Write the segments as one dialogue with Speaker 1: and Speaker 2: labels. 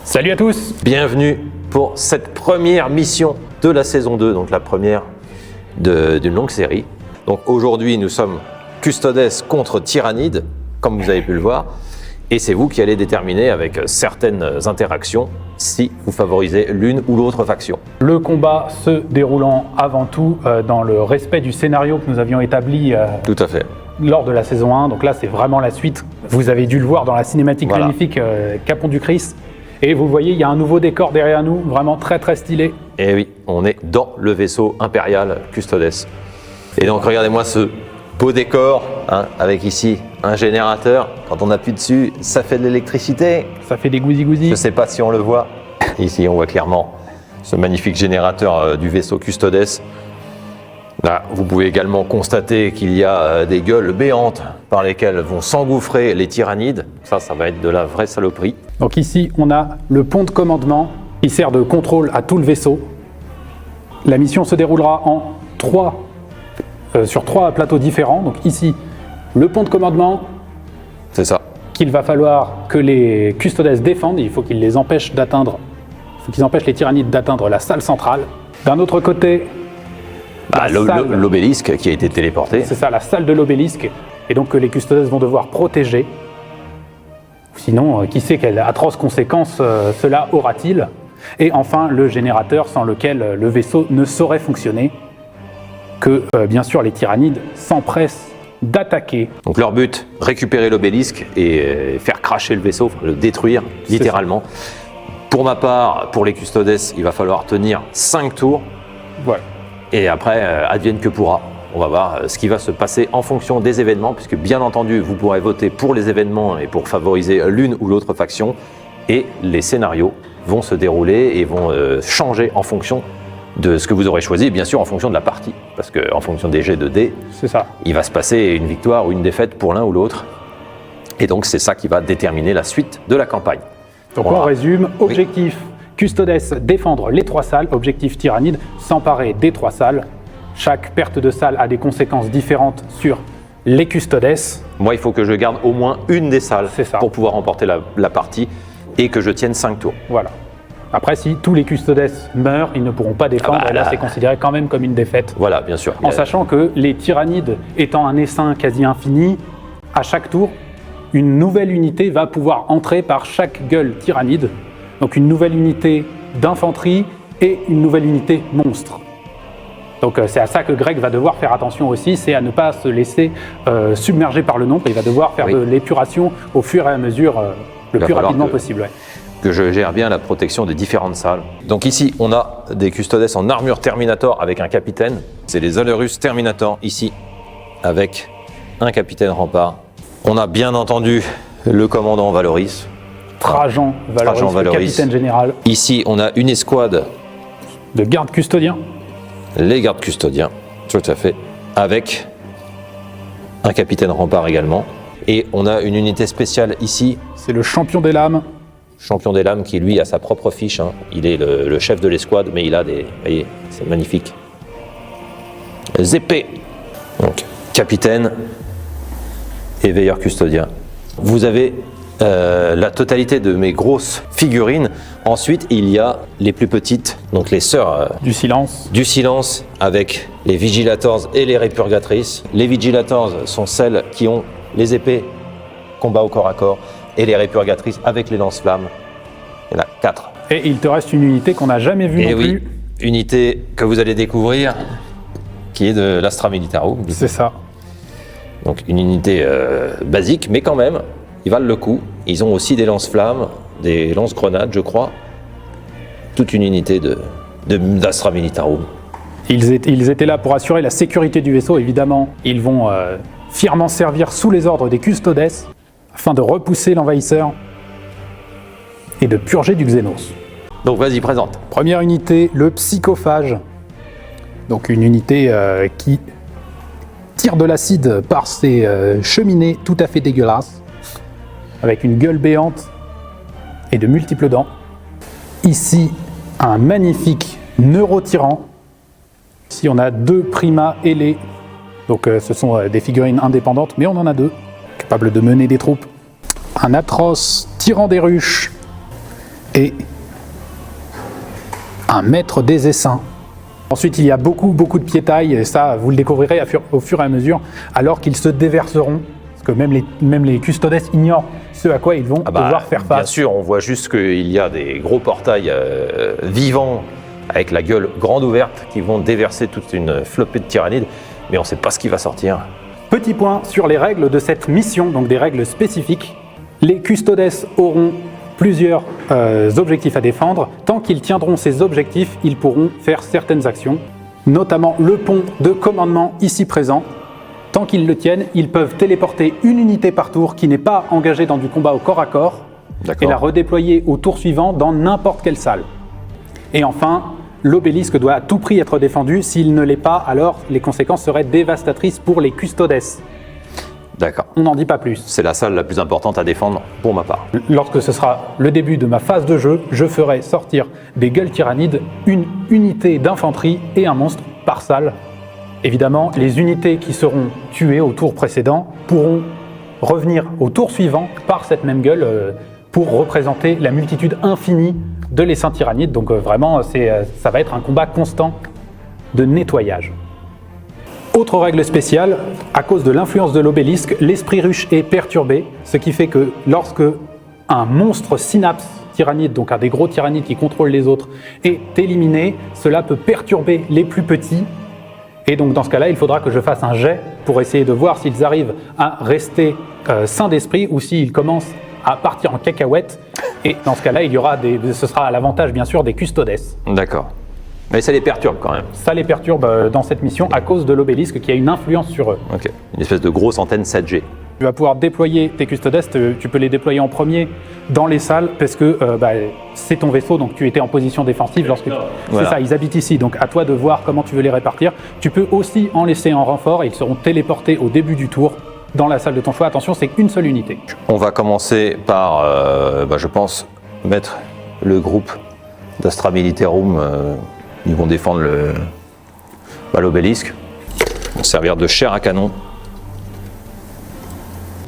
Speaker 1: Salut à tous!
Speaker 2: Bienvenue pour cette première mission de la saison 2, donc la première d'une longue série. Donc aujourd'hui, nous sommes Custodes contre Tyrannide, comme vous avez pu le voir, et c'est vous qui allez déterminer avec certaines interactions si vous favorisez l'une ou l'autre faction.
Speaker 1: Le combat se déroulant avant tout dans le respect du scénario que nous avions établi
Speaker 2: Tout à fait.
Speaker 1: lors de la saison 1, donc là c'est vraiment la suite. Vous avez dû le voir dans la cinématique magnifique Capon du Christ. Et vous voyez, il y a un nouveau décor derrière nous, vraiment très très stylé.
Speaker 2: Et oui, on est dans le vaisseau impérial Custodes. Et donc regardez-moi ce beau décor, avec ici un générateur. Quand on appuie dessus, ça fait de l'électricité.
Speaker 1: Ça fait des gousi-gousi.
Speaker 2: Je ne sais pas si on le voit. Ici, on voit clairement ce magnifique générateur du vaisseau Custodes. Là, vous pouvez également constater qu'il y a des gueules béantes par lesquelles vont s'engouffrer les tyrannides. Ça va être de la vraie saloperie.
Speaker 1: Donc ici, on a le pont de commandement qui sert de contrôle à tout le vaisseau. La mission se déroulera sur trois plateaux différents. Donc ici, le pont de commandement.
Speaker 2: C'est ça.
Speaker 1: Qu'il va falloir que les Custodes défendent. Il faut qu'ils les empêchent d'atteindre. Il faut qu'ils empêchent les tyrannides d'atteindre la salle centrale. D'un autre côté,
Speaker 2: l'obélisque qui a été téléporté.
Speaker 1: C'est ça, la salle de l'obélisque. Et donc que les Custodes vont devoir protéger. Sinon, qui sait quelles atroces conséquences cela aura-t-il? Et enfin, le générateur sans lequel le vaisseau ne saurait fonctionner. Que, bien sûr, les tyrannides s'empressent d'attaquer.
Speaker 2: Donc leur but, récupérer l'obélisque et faire cracher le vaisseau, le détruire, littéralement. Pour ma part, pour les Custodes, il va falloir tenir 5 tours.
Speaker 1: Ouais.
Speaker 2: Et après, advienne que pourra. On va voir ce qui va se passer en fonction des événements, puisque bien entendu, vous pourrez voter pour les événements et pour favoriser l'une ou l'autre faction. Et les scénarios vont se dérouler et vont changer en fonction de ce que vous aurez choisi, et bien sûr en fonction de la partie. Parce qu'en fonction des jets de dés, il va se passer une victoire ou une défaite pour l'un ou l'autre. Et donc c'est ça qui va déterminer la suite de la campagne.
Speaker 1: Donc on résume, objectif Custodes, défendre les 3 salles, objectif Tyrannide, s'emparer des 3 salles. Chaque perte de salle a des conséquences différentes sur les Custodes.
Speaker 2: Moi, il faut que je garde au moins une des salles pour pouvoir remporter la partie et que je tienne 5 tours.
Speaker 1: Voilà. Après, si tous les Custodes meurent, ils ne pourront pas défendre, et là c'est considéré quand même comme une défaite.
Speaker 2: Voilà, bien sûr.
Speaker 1: En sachant que les Tyrannides étant un essaim quasi infini, à chaque tour, une nouvelle unité va pouvoir entrer par chaque gueule Tyrannide. Donc une nouvelle unité d'infanterie et une nouvelle unité monstre. Donc c'est à ça que Greg va devoir faire attention aussi, c'est à ne pas se laisser submerger par le nombre. Il va devoir faire de l'épuration au fur et à mesure, le plus rapidement possible. Ouais.
Speaker 2: Que je gère bien la protection des différentes salles. Donc ici, on a des Custodes en armure Terminator avec un capitaine. C'est les Alerus Terminator ici, avec un capitaine rempart. On a bien entendu le commandant Valoris.
Speaker 1: Trajan Valoris, le capitaine général.
Speaker 2: Ici, on a une escouade
Speaker 1: de gardes custodiens.
Speaker 2: Les gardes custodiens, tout à fait, avec un capitaine rempart également. Et on a une unité spéciale ici.
Speaker 1: C'est le champion des lames.
Speaker 2: Champion des lames qui, lui, a sa propre fiche. Il est le chef de l'escouade, mais il a des... Vous voyez, c'est magnifique. Les épées. Donc, capitaine et veilleur custodien. Vous avez la totalité de mes grosses figurines. Ensuite, il y a les plus petites, donc les sœurs
Speaker 1: du silence.
Speaker 2: Du silence, avec les vigilators et les répurgatrices. Les vigilators sont celles qui ont les épées, combat au corps à corps, et les répurgatrices avec les lance-flammes. Il y en a 4.
Speaker 1: Et il te reste une unité qu'on n'a jamais vue non plus.
Speaker 2: Unité que vous allez découvrir, qui est de l'Astra Militarum.
Speaker 1: C'est ça.
Speaker 2: Donc une unité basique, mais quand même, ils valent le coup. Ils ont aussi des lance-flammes, des lance-grenades, je crois. Toute une unité d'Astra Militarum.
Speaker 1: Ils étaient là pour assurer la sécurité du vaisseau, évidemment. Ils vont fièrement servir sous les ordres des Custodes afin de repousser l'envahisseur et de purger du Xénos.
Speaker 2: Donc vas-y, présente.
Speaker 1: Première unité, le Psychophage. Donc une unité qui tire de l'acide par ses cheminées tout à fait dégueulasses, avec une gueule béante et de multiples dents. Ici, un magnifique neurotyran. Ici, on a 2 primas ailés. Donc ce sont des figurines indépendantes, mais on en a 2, capables de mener des troupes. Un atroce tyran des ruches et un maître des essaims. Ensuite, il y a beaucoup de piétailles, et ça, vous le découvrirez au fur et à mesure, alors qu'ils se déverseront, parce que même les custodes ignorent ce à quoi ils vont devoir faire face.
Speaker 2: Bien sûr, on voit juste qu'il y a des gros portails vivants, avec la gueule grande ouverte, qui vont déverser toute une flopée de tyrannides, mais on ne sait pas ce qui va sortir.
Speaker 1: Petit point sur les règles de cette mission, donc des règles spécifiques. Les custodes auront plusieurs objectifs à défendre. Tant qu'ils tiendront ces objectifs, ils pourront faire certaines actions, notamment le pont de commandement ici présent. Tant qu'ils le tiennent, ils peuvent téléporter une unité par tour qui n'est pas engagée dans du combat au corps à corps et la redéployer au tour suivant dans n'importe quelle salle. Et enfin, l'obélisque doit à tout prix être défendu. S'il ne l'est pas, alors les conséquences seraient dévastatrices pour les custodes.
Speaker 2: D'accord.
Speaker 1: On n'en dit pas plus.
Speaker 2: C'est la salle la plus importante à défendre pour ma part.
Speaker 1: Lorsque ce sera le début de ma phase de jeu, je ferai sortir des gueules tyrannides, une unité d'infanterie et un monstre par salle. Évidemment, les unités qui seront tuées au tour précédent pourront revenir au tour suivant par cette même gueule pour représenter la multitude infinie de l'essaim tyrannide. Donc vraiment, ça va être un combat constant de nettoyage. Autre règle spéciale, à cause de l'influence de l'obélisque, l'esprit ruche est perturbé, ce qui fait que lorsque un monstre synapse tyrannide, donc un des gros tyrannides qui contrôle les autres, est éliminé, cela peut perturber les plus petits. Et donc dans ce cas-là, il faudra que je fasse un jet pour essayer de voir s'ils arrivent à rester sains d'esprit ou s'ils commencent à partir en cacahuète. Et dans ce cas-là, ce sera à l'avantage bien sûr des custodes.
Speaker 2: D'accord. Mais ça les perturbe quand même.
Speaker 1: Ça les perturbe dans cette mission à cause de l'obélisque qui a une influence sur eux.
Speaker 2: Ok. Une espèce de grosse antenne 7G.
Speaker 1: Tu vas pouvoir déployer tes custodes, tu peux les déployer en premier dans les salles parce que c'est ton vaisseau, donc tu étais en position défensive lorsque
Speaker 2: Voilà.
Speaker 1: C'est ça, ils habitent ici, donc à toi de voir comment tu veux les répartir. Tu peux aussi en laisser en renfort et ils seront téléportés au début du tour dans la salle de ton choix. Attention, c'est qu'une seule unité.
Speaker 2: On va commencer par, je pense, mettre le groupe d'Astra Militarum. Ils vont défendre l'obélisque, vont servir de chair à canon.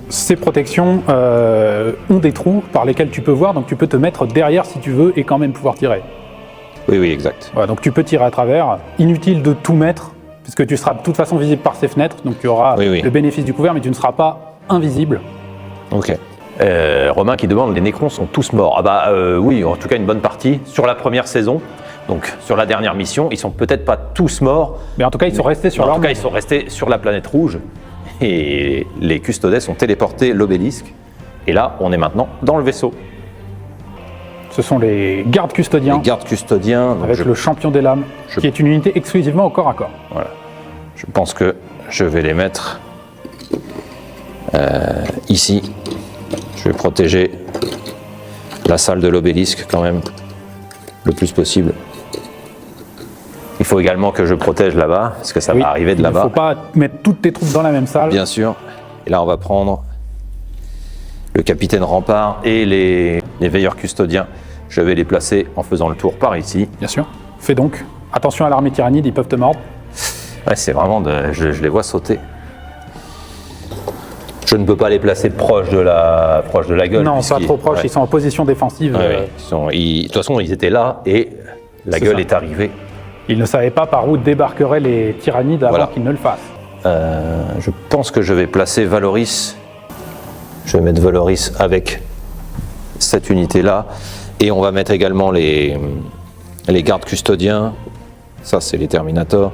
Speaker 1: Ces protections ont des trous par lesquels tu peux voir, donc tu peux te mettre derrière si tu veux et quand même pouvoir tirer.
Speaker 2: Oui, exact.
Speaker 1: Voilà, donc tu peux tirer à travers. Inutile de tout mettre, puisque tu seras de toute façon visible par ces fenêtres, donc tu auras le bénéfice du couvert, mais tu ne seras pas invisible.
Speaker 2: Ok. Romain qui demande, les Nécrons sont tous morts. Oui, en tout cas une bonne partie. Sur la première saison, donc sur la dernière mission, ils sont peut-être pas tous morts.
Speaker 1: Mais en tout cas, ils sont restés sur leur monde.
Speaker 2: En tout cas, ils sont restés sur la planète rouge. Et les custodes ont téléporté l'obélisque. Et là, on est maintenant dans le vaisseau.
Speaker 1: Ce sont les gardes custodiens.
Speaker 2: Les gardes custodiens.
Speaker 1: Avec le champion des lames, qui est une unité exclusivement au corps à corps.
Speaker 2: Voilà. Je pense que je vais les mettre ici. Je vais protéger la salle de l'obélisque quand même le plus possible. Il faut également que je protège là-bas, parce que ça va arriver de là-bas.
Speaker 1: Il ne faut pas mettre toutes tes troupes dans la même salle.
Speaker 2: Bien sûr. Et là, on va prendre le capitaine Rempart et les veilleurs custodiens. Je vais les placer en faisant le tour par ici.
Speaker 1: Bien sûr. Fais donc. Attention à l'armée tyrannide, ils peuvent te mordre.
Speaker 2: Ouais, c'est vraiment... Je les vois sauter. Je ne peux pas les placer proche de la gueule.
Speaker 1: Non, pas trop proche, ils sont en position défensive.
Speaker 2: De toute façon, ils étaient là et la gueule est arrivée.
Speaker 1: Ils ne savaient pas par où débarqueraient les tyrannides avant qu'ils ne le fassent.
Speaker 2: Je pense que je vais placer Valoris. Je vais mettre Valoris avec cette unité-là. Et on va mettre également les gardes custodiens. Ça, c'est les Terminators.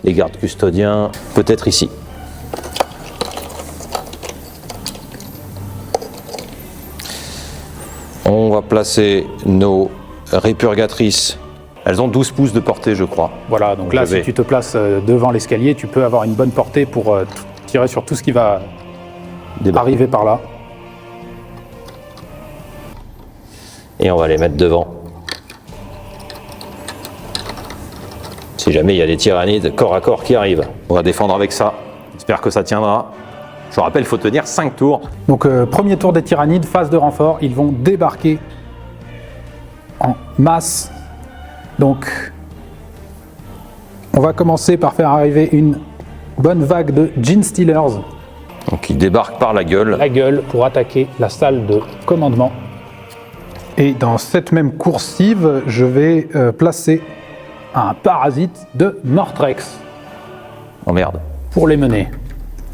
Speaker 2: Les gardes custodiens, peut-être ici. On va placer nos répurgatrices. Elles ont 12 pouces de portée, je crois.
Speaker 1: Voilà, donc là, si tu te places devant l'escalier, tu peux avoir une bonne portée pour tirer sur tout ce qui va arriver par là.
Speaker 2: Et on va les mettre devant. Si jamais il y a des tyrannides corps à corps qui arrivent. On va défendre avec ça. J'espère que ça tiendra. Je vous rappelle, il faut tenir 5 tours.
Speaker 1: Donc premier tour des tyrannides, phase de renfort. Ils vont débarquer en masse. Donc, on va commencer par faire arriver une bonne vague de Genestealers.
Speaker 2: Donc, ils débarquent par la gueule.
Speaker 1: La gueule pour attaquer la salle de commandement. Et dans cette même coursive, je vais placer un parasite de Mortrex
Speaker 2: Oh merde.
Speaker 1: pour les mener.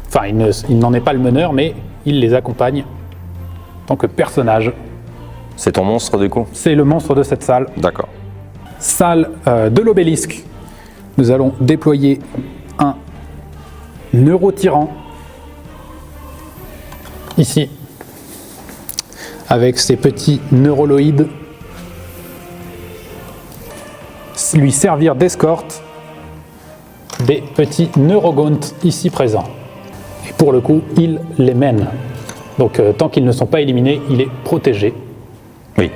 Speaker 1: Enfin, il n'en est pas le meneur, mais il les accompagne en tant que personnage.
Speaker 2: C'est ton monstre du coup?
Speaker 1: C'est le monstre de cette salle.
Speaker 2: D'accord.
Speaker 1: Salle de l'obélisque. Nous allons déployer un neurotyran ici, avec ses petits neuroloïdes, lui servir d'escorte des petits neurogontes ici présents. Et pour le coup, il les mène. Donc tant qu'ils ne sont pas éliminés, il est protégé.
Speaker 2: Oui.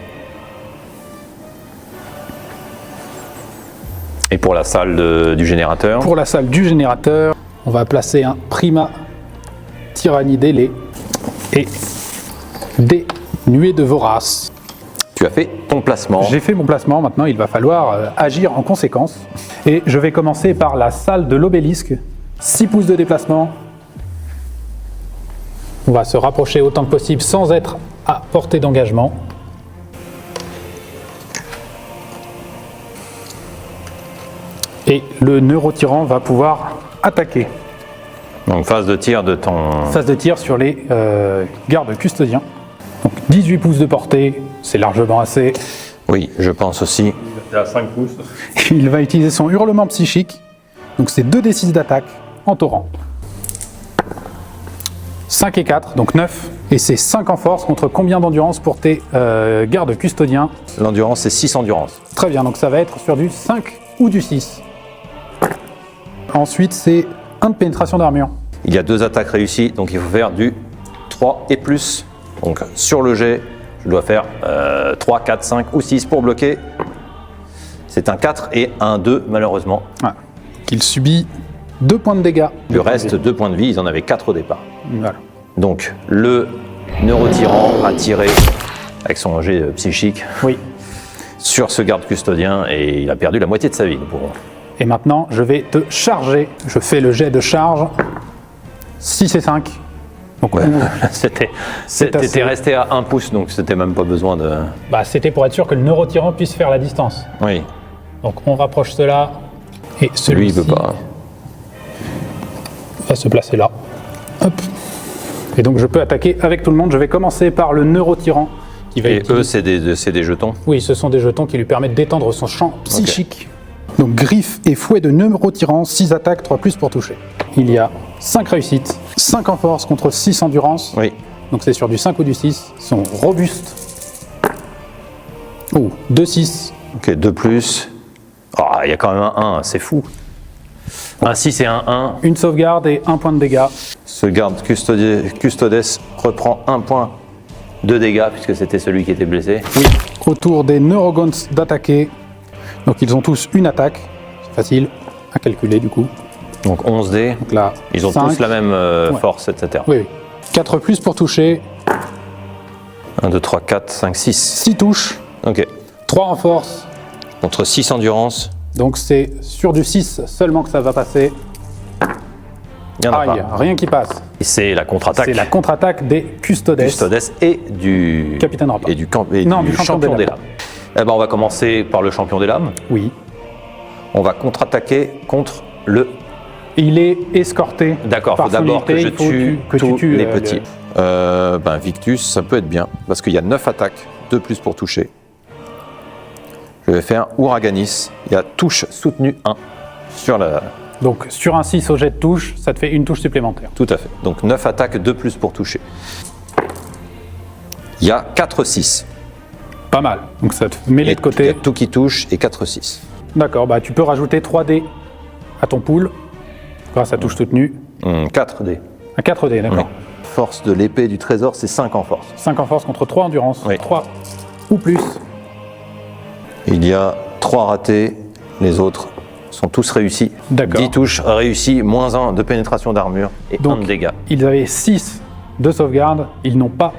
Speaker 2: Et pour la salle du générateur?
Speaker 1: Pour la salle du générateur, on va placer un Prima Tyrannide ailé et des nuées de voraces.
Speaker 2: Tu as fait ton placement.
Speaker 1: J'ai fait mon placement, maintenant il va falloir agir en conséquence. Et je vais commencer par la salle de l'obélisque. 6 pouces de déplacement. On va se rapprocher autant que possible sans être à portée d'engagement. Et le neurotyran va pouvoir attaquer.
Speaker 2: Donc phase de tir de ton...
Speaker 1: Phase de tir sur les gardes custodiens. Donc 18 pouces de portée, c'est largement assez.
Speaker 2: Oui, je pense aussi.
Speaker 3: C'est à 5 pouces.
Speaker 1: Il va utiliser son hurlement psychique. Donc c'est 2d6 d'attaque en torrent. 5 et 4, donc 9. Et c'est 5 en force contre combien d'endurance pour tes gardes custodiens?
Speaker 2: L'endurance, c'est 6 endurance.
Speaker 1: Très bien, donc ça va être sur du 5 ou du 6. Ensuite, c'est 1 de pénétration d'armure.
Speaker 2: Il y a 2 attaques réussies, donc il faut faire du 3 et plus. Donc sur le jet, je dois faire 3, 4, 5 ou 6 pour bloquer. C'est un 4 et un 2 malheureusement.
Speaker 1: Voilà. Il subit 2 points de dégâts.
Speaker 2: Le reste, 2 points de vie, ils en avaient 4 au départ.
Speaker 1: Voilà.
Speaker 2: Donc le neurotyran a tiré avec son jet psychique
Speaker 1: Oui.
Speaker 2: sur ce garde custodien et il a perdu la moitié de sa vie. Nous pourrons.
Speaker 1: Et maintenant, je vais te charger. Je fais le jet de charge. 6 et 5. Donc
Speaker 2: Ouais.
Speaker 1: 11.
Speaker 2: C'était
Speaker 1: assez.
Speaker 2: resté à 1 pouce, donc c'était même pas besoin de...
Speaker 1: Bah, c'était pour être sûr que le neurotyran puisse faire la distance.
Speaker 2: Oui,
Speaker 1: Donc on rapproche cela. Et
Speaker 2: lui il
Speaker 1: celui-ci
Speaker 2: veut pas.
Speaker 1: va se placer là. Hop. Et donc je peux attaquer avec tout le monde. Je vais commencer par le neurotyran qui va
Speaker 2: Et
Speaker 1: utiliser-
Speaker 2: eux, c'est des jetons.
Speaker 1: Oui, ce sont des jetons qui lui permettent d'étendre son champ psychique. Donc griffe et fouet de neurotyran, 6 attaques, 3 plus pour toucher. Il y a 5 réussites, 5 en force contre 6 endurance.
Speaker 2: Oui.
Speaker 1: Donc c'est sur du 5 ou du 6. Ils sont robustes. Oh, 2, 6.
Speaker 2: Ok, 2 plus. Ah, il y a quand même un 1, c'est fou. Un 6 et un 1.
Speaker 1: Une sauvegarde et 1 point de dégâts.
Speaker 2: Ce garde custodes reprend 1 point de dégâts puisque c'était celui qui était blessé.
Speaker 1: Oui. Autour des neurogons d'attaquer. Donc ils ont tous une attaque. C'est facile à calculer du coup.
Speaker 2: Donc 11 dés.
Speaker 1: Donc là,
Speaker 2: Ils ont
Speaker 1: 5.
Speaker 2: tous la même force, etc.
Speaker 1: Oui, oui. 4 plus pour toucher.
Speaker 2: 1, 2, 3, 4, 5, 6.
Speaker 1: 6 touches.
Speaker 2: Ok.
Speaker 1: 3 en force.
Speaker 2: Contre 6 endurance,
Speaker 1: Donc c'est sur du 6 seulement que ça va passer.
Speaker 2: il n'y en a
Speaker 1: Aïe,
Speaker 2: pas.
Speaker 1: rien qui passe.
Speaker 2: Et c'est la contre-attaque.
Speaker 1: C'est la contre-attaque des custodes.
Speaker 2: Custodes et du...
Speaker 1: Capitaine Rapin.
Speaker 2: Et du, et
Speaker 1: Non,
Speaker 2: du
Speaker 1: du
Speaker 2: champion des lames. Eh ben, on va commencer par le champion des lames.
Speaker 1: Oui.
Speaker 2: On va contre-attaquer contre le...
Speaker 1: Il est escorté.
Speaker 2: D'accord, il
Speaker 1: par
Speaker 2: faut d'abord que
Speaker 1: solidité,
Speaker 2: je
Speaker 1: il faut
Speaker 2: tue
Speaker 1: que tu
Speaker 2: tous
Speaker 1: tues,
Speaker 2: les petits. Victus, ça peut être bien, parce qu'il y a 9 attaques, 2 plus pour toucher. Je vais faire Ouraganis. Il y a touche soutenue 1 sur la...
Speaker 1: Donc sur un 6 au jet de touche, ça te fait une touche supplémentaire.
Speaker 2: Tout à fait. Donc 9 attaques, 2 plus pour toucher. Il y a 4-6.
Speaker 1: Pas mal. Donc ça te met les de
Speaker 2: Il y a
Speaker 1: côté.
Speaker 2: tout qui touche et 4-6.
Speaker 1: D'accord, bah tu peux rajouter 3 dés à ton pool grâce à touche soutenue.
Speaker 2: 4 dés.
Speaker 1: À 4 dés, d'accord.
Speaker 2: Oui. Force de l'épée du trésor, c'est 5 en force.
Speaker 1: 5 en force contre 3 endurance.
Speaker 2: Oui.
Speaker 1: 3 ou plus.
Speaker 2: Il y a 3 ratés, les autres sont tous réussis.
Speaker 1: D'accord.
Speaker 2: 10 touches réussies, moins 1 de pénétration d'armure et 1
Speaker 1: Donc,
Speaker 2: de dégâts.
Speaker 1: Ils avaient 6 de sauvegarde. Ils n'ont pas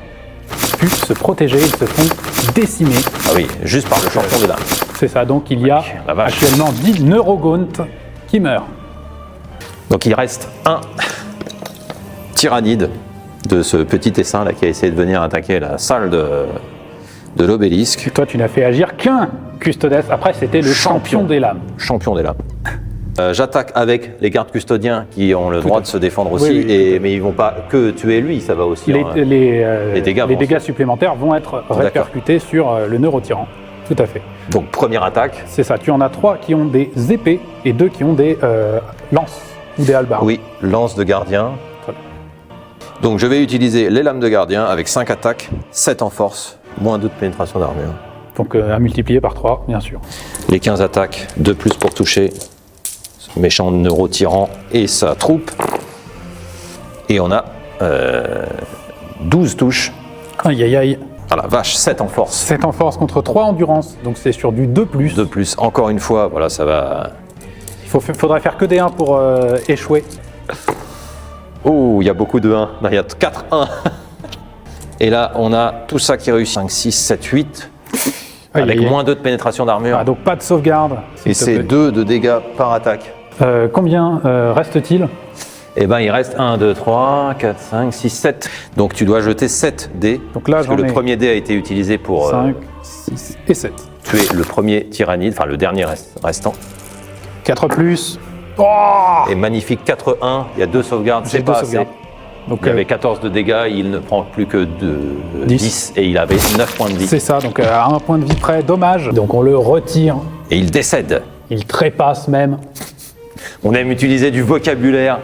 Speaker 1: pu se protéger. Ils se font décimer.
Speaker 2: Ah oui, juste par le champion des lames.
Speaker 1: C'est ça. Donc il y a
Speaker 2: la vache.
Speaker 1: actuellement 10 neurogontes qui meurent.
Speaker 2: Donc il reste un tyrannide de ce petit essaim là qui a essayé de venir attaquer la salle de l'obélisque.
Speaker 1: Et toi, tu n'as fait agir qu'un Custodes. Après, c'était le champion des lames.
Speaker 2: Champion des lames. J'attaque avec les gardes custodiens qui ont le droit de se défendre aussi,
Speaker 1: Oui, oui,
Speaker 2: mais ils vont pas que tuer lui, ça va aussi.
Speaker 1: Les
Speaker 2: dégâts
Speaker 1: dégâts supplémentaires vont être répercutés sur le neurotyran. Tout à fait.
Speaker 2: Donc première attaque.
Speaker 1: C'est ça. Tu en as 3 qui ont des épées et 2 qui ont des lances ou des halbards.
Speaker 2: Oui, lance de gardien.
Speaker 1: Très bien.
Speaker 2: Donc je vais utiliser les lames de gardien avec 5 attaques, 7 en force, moins 2 de pénétration d'armure.
Speaker 1: Donc à multiplier par 3, bien sûr.
Speaker 2: Les 15 attaques, 2 plus pour toucher. Ce méchant neurotyran et sa troupe. Et on a 12 touches.
Speaker 1: Aïe aïe aïe.
Speaker 2: Ah la vache, 7 en force.
Speaker 1: 7 en force contre 3 endurance. Donc c'est sur du 2+.
Speaker 2: 2 plus, encore une fois, voilà, ça va.
Speaker 1: Il faudrait faire que des 1 pour échouer.
Speaker 2: Oh, il y a beaucoup de 1. Il y a 4 1. Et là, on a tout ça qui réussit. 5, 6, 7, 8.
Speaker 1: Aïe,
Speaker 2: Avec
Speaker 1: aïe, aïe.
Speaker 2: moins 2 de pénétration d'armure.
Speaker 1: Ah, donc pas de sauvegarde. s'il
Speaker 2: Et
Speaker 1: te
Speaker 2: c'est
Speaker 1: plaît.
Speaker 2: 2 de dégâts par attaque.
Speaker 1: Combien reste-t-il?
Speaker 2: Et ben il reste 1, 2, 3, 4, 5, 6, 7. Donc tu dois jeter 7 dés.
Speaker 1: Donc là,
Speaker 2: parce que
Speaker 1: j'en
Speaker 2: le
Speaker 1: ai
Speaker 2: premier dé a été utilisé pour
Speaker 1: 5, 6 et 7.
Speaker 2: tuer le premier tyrannide, enfin le dernier restant.
Speaker 1: 4 plus. Oh,
Speaker 2: Et magnifique 4-1, il y a 2 sauvegardes,
Speaker 1: j'ai
Speaker 2: c'est
Speaker 1: 2
Speaker 2: pas assez.
Speaker 1: sauvegardes. Donc
Speaker 2: Il y avait 14 de dégâts, il ne prend plus que 10 et il avait 9 points de vie.
Speaker 1: c'est ça, donc à 1 point de vie près, dommage. Donc on le retire.
Speaker 2: Et il décède.
Speaker 1: Il trépasse même.
Speaker 2: On aime utiliser du vocabulaire.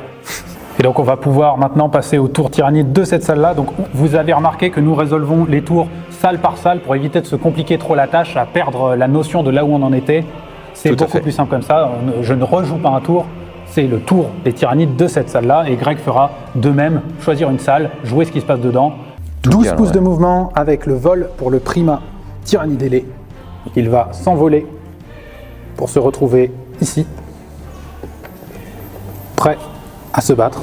Speaker 1: Et donc on va pouvoir maintenant passer au tour tyrannide de cette salle-là. Donc vous avez remarqué que nous résolvons les tours salle par salle pour éviter de se compliquer trop la tâche, à perdre la notion de là où on en était. C'est
Speaker 2: Tout à
Speaker 1: beaucoup
Speaker 2: fait.
Speaker 1: plus simple comme ça. Je ne rejoue pas un tour. C'est le tour des tyrannides de cette salle-là. Et Greg fera de même, choisir une salle, jouer ce qui se passe dedans. 12
Speaker 2: bien,
Speaker 1: pouces
Speaker 2: ouais.
Speaker 1: de mouvement avec le vol pour le prima tyrannide ailé. Il va s'envoler pour se retrouver ici, prêt à se battre.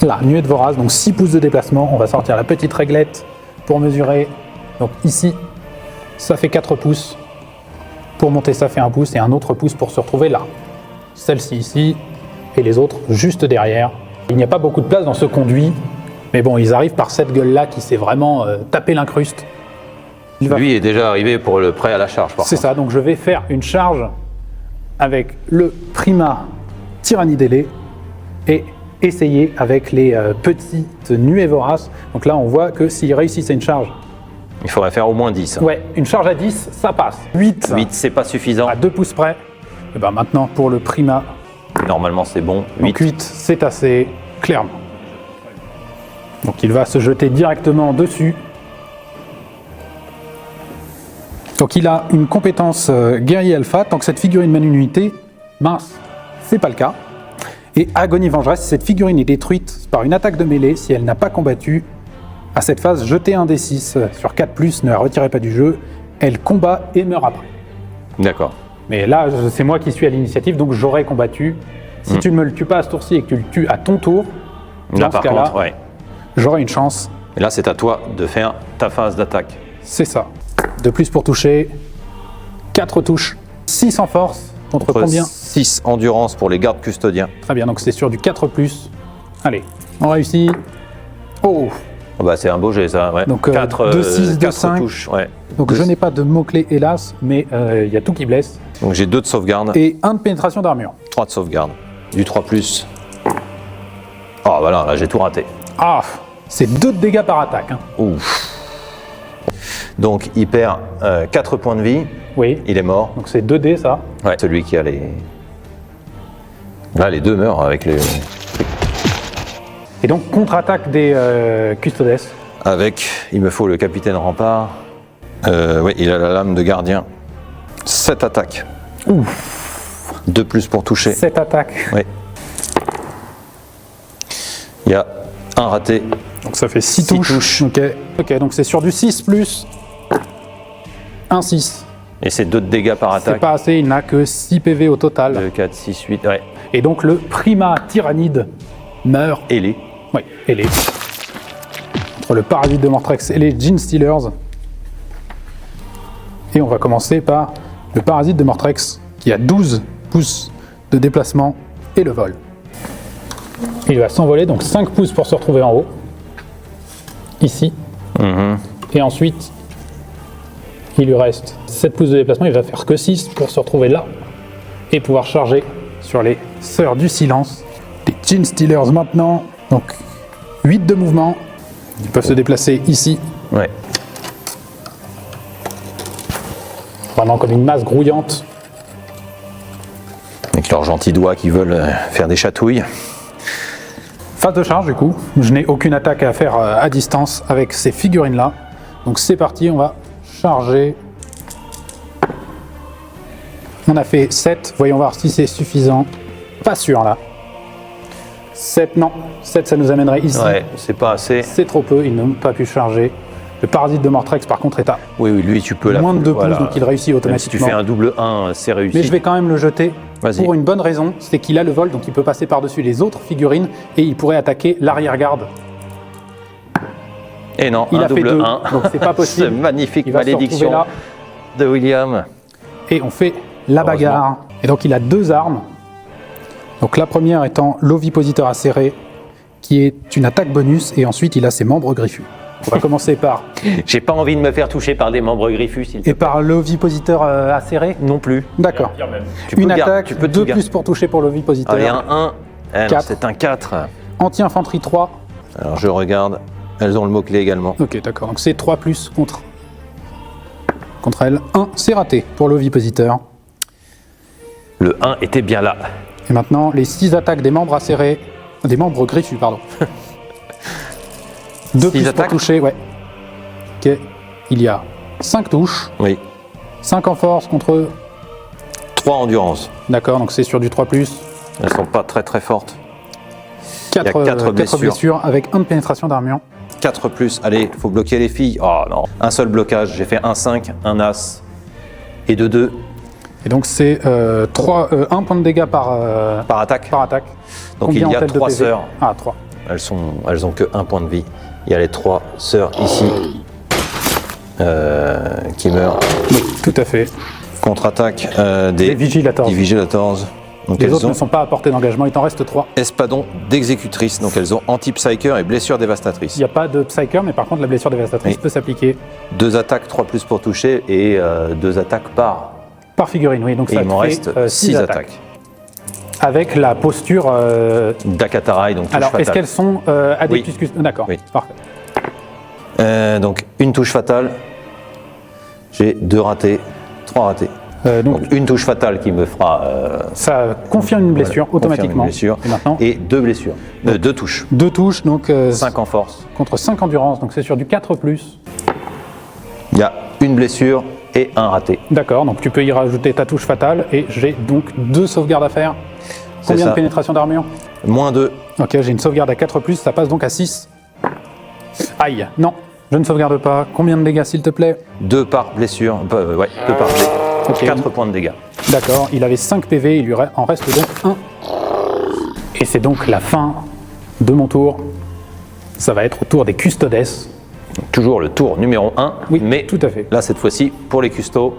Speaker 1: Là, nuée de vorace, donc 6 pouces de déplacement. On va sortir la petite réglette pour mesurer. Donc ici, ça fait 4 pouces. Pour monter, ça fait 1 pouce et un autre pouce pour se retrouver là. Celle-ci ici et les autres juste derrière. Il n'y a pas beaucoup de place dans ce conduit, mais bon, ils arrivent par cette gueule-là qui s'est vraiment tapé l'incruste. Il va-
Speaker 2: Lui est déjà arrivé pour le prêt à la charge. Par
Speaker 1: C'est
Speaker 2: contre.
Speaker 1: ça, donc je vais faire une charge avec le prima tyrannide ailé et essayer avec les petites nuées voraces. Donc là, on voit que s'il réussissent une charge,
Speaker 2: Il faudrait faire au moins 10.
Speaker 1: ouais, une charge à 10, ça passe. 8,
Speaker 2: 8, c'est pas suffisant.
Speaker 1: à 2 pouces près. Et ben maintenant, pour le prima,
Speaker 2: Normalement, c'est bon. 8.
Speaker 1: donc 8, c'est assez clairement. Donc il va se jeter directement dessus. Donc il a une compétence guerrier alpha, tant que cette figurine mène une unité, mince, c'est pas le cas. Et agonie vengeresse, si cette figurine est détruite par une attaque de mêlée, si elle n'a pas combattu, à cette phase, jetez un D6 sur 4+, ne la retirez pas du jeu, elle combat et meurt après.
Speaker 2: D'accord.
Speaker 1: Mais là, c'est moi qui suis à l'initiative, donc j'aurais combattu. Si tu ne me le tues pas à ce tour-ci et que tu le tues à ton tour,
Speaker 2: Là,
Speaker 1: dans ce
Speaker 2: par
Speaker 1: cas-là,
Speaker 2: contre, ouais.
Speaker 1: j'aurai une chance.
Speaker 2: Et là, c'est à toi de faire ta phase d'attaque.
Speaker 1: C'est ça. De plus pour toucher, 4 touches, 6 en force, contre combien?
Speaker 2: 6 endurance pour les gardes custodiens.
Speaker 1: Très bien, donc c'est sur du 4+. Allez, on réussit. Oh,
Speaker 2: Oh bah, c'est un beau jet, ça. Ouais.
Speaker 1: Donc, 2, 6, 2, 5.
Speaker 2: touches. Ouais.
Speaker 1: donc je n'ai pas de mots-clés, hélas, mais il y a tout qui blesse.
Speaker 2: Donc j'ai 2 de sauvegarde,
Speaker 1: Et 1 de pénétration d'armure.
Speaker 2: 3 de sauvegarde. Du 3+. Oh voilà, là j'ai tout raté.
Speaker 1: Ah, c'est 2 de dégâts par attaque. Hein.
Speaker 2: Ouf. Donc il perd 4 points de vie,
Speaker 1: Oui,
Speaker 2: il est mort.
Speaker 1: donc c'est 2 dés ça.
Speaker 2: Ouais, celui qui a les... Là les deux meurent avec les...
Speaker 1: Et donc contre-attaque des custodes.
Speaker 2: Avec, il me faut le capitaine rempart. Oui, il a la lame de gardien. 7 attaques.
Speaker 1: Ouf,
Speaker 2: 2+ pour toucher.
Speaker 1: 7 attaques.
Speaker 2: Oui. Il y a un raté.
Speaker 1: Donc ça fait 6
Speaker 2: Six
Speaker 1: touches.
Speaker 2: touches.
Speaker 1: Ok, donc c'est sur du 6+, 1 6.
Speaker 2: Et c'est 2 de dégâts par
Speaker 1: C'est
Speaker 2: attaque.
Speaker 1: pas assez, il n'a que 6 PV au total.
Speaker 2: 2, 4, 6, 8, ouais.
Speaker 1: Et donc le prima tyrannide meurt.
Speaker 2: Et les.
Speaker 1: Oui, et les. Entre le parasite de Mortrex et les Gene Stealers. Et on va commencer par le parasite de Mortrex qui a 12 pouces de déplacement et le vol. Il va s'envoler, donc 5 pouces pour se retrouver en haut. Ici. Et ensuite Il lui reste 7 pouces de déplacement, il va faire que 6 pour se retrouver là et pouvoir charger sur les Sœurs du Silence. Les Genestealers maintenant, donc 8 de mouvement, ils peuvent se déplacer ici,
Speaker 2: Ouais.
Speaker 1: vraiment comme une masse grouillante.
Speaker 2: Avec leurs gentils doigts qui veulent faire des chatouilles.
Speaker 1: Phase de charge du coup, je n'ai aucune attaque à faire à distance avec ces figurines là. Donc c'est parti, on va charger. On a fait 7, voyons voir si c'est suffisant. Pas sûr là. 7, non. 7 ça nous amènerait ici.
Speaker 2: Ouais, c'est pas assez.
Speaker 1: C'est trop peu, ils n'ont pas pu charger. Le parasite de Mortrex par contre est à
Speaker 2: Oui, lui tu peux
Speaker 1: moins de 2 pouces, donc il réussit
Speaker 2: Même si tu
Speaker 1: automatiquement.
Speaker 2: fais un double 1, c'est réussi.
Speaker 1: Mais je vais quand même le jeter
Speaker 2: Vas-y.
Speaker 1: pour une bonne raison, c'est qu'il a le vol, donc il peut passer par-dessus les autres figurines et il pourrait attaquer l'arrière-garde.
Speaker 2: Et non,
Speaker 1: Il
Speaker 2: un
Speaker 1: a fait
Speaker 2: double
Speaker 1: 2,
Speaker 2: 1.
Speaker 1: donc c'est pas possible.
Speaker 2: C'est magnifique
Speaker 1: Il va se
Speaker 2: malédiction
Speaker 1: retrouver là
Speaker 2: de William.
Speaker 1: et on fait la bagarre. Et donc il a 2 armes. Donc la première étant l'ovipositeur acéré, qui est une attaque bonus, et ensuite il a ses membres griffus. On va commencer par
Speaker 2: J'ai pas envie de me faire toucher par des membres griffus, s'il te
Speaker 1: et
Speaker 2: plaît.
Speaker 1: par l'ovipositeur acéré.
Speaker 2: Non plus.
Speaker 1: D'accord.
Speaker 2: Tu peux
Speaker 1: Une
Speaker 2: garder-
Speaker 1: attaque,
Speaker 2: tu peux
Speaker 1: 2
Speaker 2: tout garder.
Speaker 1: plus pour toucher pour l'ovipositeur.
Speaker 2: Allez, un 1. Eh non,
Speaker 1: 4.
Speaker 2: c'est un 4.
Speaker 1: Anti-infanterie 3.
Speaker 2: Alors je regarde. Elles ont le mot-clé également.
Speaker 1: Ok, d'accord. Donc c'est 3 plus contre elle. 1, c'est raté pour l'ovipositeur.
Speaker 2: Le 1 était bien là.
Speaker 1: Et maintenant, les 6 attaques des membres acérés. Des membres griffus, pardon. 2 plus
Speaker 2: attaques
Speaker 1: pour toucher, ouais. Ok. Il y a 5 touches.
Speaker 2: Oui.
Speaker 1: 5 en force contre.
Speaker 2: 3 endurance.
Speaker 1: D'accord, donc c'est sur du 3 plus.
Speaker 2: Elles sont pas très très fortes.
Speaker 1: 4,
Speaker 2: quatre blessures.
Speaker 1: blessures avec 1 de pénétration d'armure.
Speaker 2: 4 plus. Allez, faut bloquer les filles. Oh non. Un seul blocage. J'ai fait un 5, un As. Et de 2
Speaker 1: Et donc c'est 1 point de dégâts par
Speaker 2: par attaque.
Speaker 1: attaque.
Speaker 2: Donc
Speaker 1: Combien
Speaker 2: il y a
Speaker 1: ont-elles de
Speaker 2: 3
Speaker 1: PV?
Speaker 2: sœurs.
Speaker 1: Ah, 3.
Speaker 2: Elles ont que 1 point de vie. Il y a les 3 sœurs ici qui meurent.
Speaker 1: Oui, tout à fait.
Speaker 2: Contre-attaque
Speaker 1: Les
Speaker 2: des
Speaker 1: Vigilators.
Speaker 2: Vigilators. Donc
Speaker 1: Les
Speaker 2: elles
Speaker 1: autres
Speaker 2: ont
Speaker 1: ne sont pas à portée d'engagement, il t'en reste 3.
Speaker 2: espadon d'exécutrice. Donc elles ont anti-psyker et blessure dévastatrice.
Speaker 1: Il n'y a pas de Psyker, mais par contre la blessure dévastatrice
Speaker 2: Oui.
Speaker 1: peut s'appliquer
Speaker 2: 2 attaques, 3 plus pour toucher et 2 attaques par.
Speaker 1: par figurine. Oui, donc
Speaker 2: Et
Speaker 1: ça
Speaker 2: il m'en
Speaker 1: fait
Speaker 2: reste
Speaker 1: 6
Speaker 2: 6
Speaker 1: attaques.
Speaker 2: attaques.
Speaker 1: Avec la posture.
Speaker 2: D'Akatarai, donc touche
Speaker 1: Alors, est-ce
Speaker 2: fatale.
Speaker 1: qu'elles sont Adeptus Custos? D'accord,
Speaker 2: Oui.
Speaker 1: parfait.
Speaker 2: Donc une touche fatale. J'ai 2 ratés, 3 ratés.
Speaker 1: Donc,
Speaker 2: Donc une touche fatale qui me fera
Speaker 1: ça confirme une blessure
Speaker 2: voilà,
Speaker 1: automatiquement.
Speaker 2: confirme une blessure.
Speaker 1: Et maintenant,
Speaker 2: Et 2 blessures. 2 touches.
Speaker 1: 2 touches, donc
Speaker 2: 5 en force.
Speaker 1: contre 5 endurance, donc c'est sur du 4 plus.
Speaker 2: Il y a une blessure et un raté.
Speaker 1: D'accord, donc tu peux y rajouter ta touche fatale, et j'ai donc 2 sauvegardes à faire.
Speaker 2: C'est
Speaker 1: Combien
Speaker 2: ça.
Speaker 1: de pénétration d'armure?
Speaker 2: Moins 2.
Speaker 1: Ok, j'ai une sauvegarde à 4 plus, ça passe donc à 6. Aïe, non, je ne sauvegarde pas. Combien de dégâts, s'il te plaît?
Speaker 2: 2 par blessure. Ouais, 2 par blessure.
Speaker 1: Ok.
Speaker 2: 4 points de dégâts.
Speaker 1: D'accord, il avait 5 PV, il lui en reste donc 1. Et c'est donc la fin de mon tour. Ça va être au tour des Custodes.
Speaker 2: Toujours le tour numéro 1.
Speaker 1: Oui,
Speaker 2: mais
Speaker 1: tout à fait.
Speaker 2: là, cette fois-ci, pour les custos,